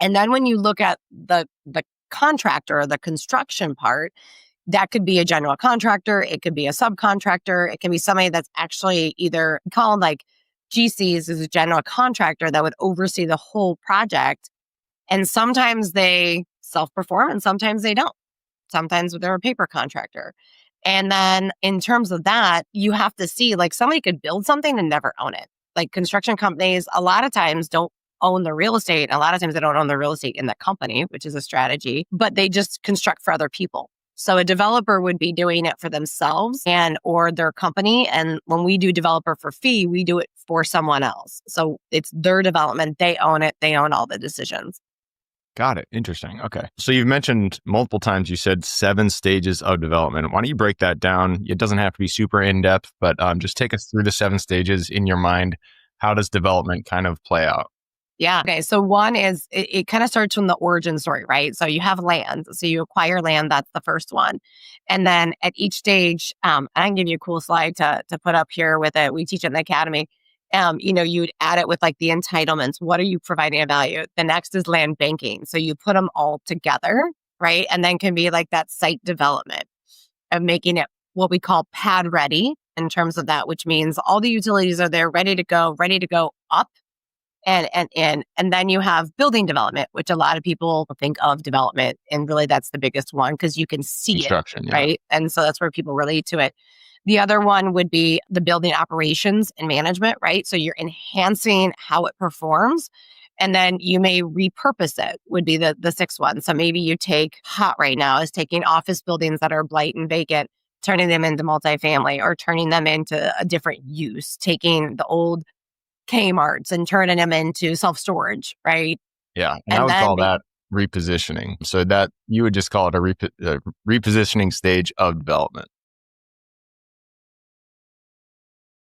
And then when you look at the contractor, the construction part, that could be a general contractor, it could be a subcontractor, it can be somebody that's actually either called like GCs as a general contractor that would oversee the whole project. And sometimes they self-perform and sometimes they don't. Sometimes they're a paper contractor. And then in terms of that, you have to see like somebody could build something and never own it. Like construction companies, a lot of times don't own the real estate. A lot of times they don't own the real estate in the company, which is a strategy, but they just construct for other people. So a developer would be doing it for themselves and or their company. And when we do developer for fee, we do it for someone else. So it's their development. They own it. They own all the decisions. Got it. Interesting. Okay. So you've mentioned multiple times, you said 7 stages of development. Why don't you break that down? It doesn't have to be super in-depth, but just take us through the 7 stages in your mind. How does development kind of play out? Yeah. Okay. So one is it kind of starts from the origin story, right? So you have land. So you acquire land. That's the first one. And then at each stage, I can give you a cool slide to put up here with it. We teach it in the academy. You'd add it with like the entitlements. What are you providing a value? The next is land banking. So you put them all together, right? And then can be like that site development of making it what we call pad ready in terms of that, which means all the utilities are there, ready to go up. And then you have building development, which a lot of people think of development. And really that's the biggest one because you can see Construction, it, right? And so that's where people relate to it. The other one would be the building operations and management, right? So you're enhancing how it performs. And then you may repurpose it would be the sixth one. So maybe you take hot right now is taking office buildings that are blight and vacant, turning them into multifamily or turning them into a different use, taking the old Kmarts and turning them into self-storage, right? Yeah. And I would call that repositioning. So that you would just call it a repositioning stage of development.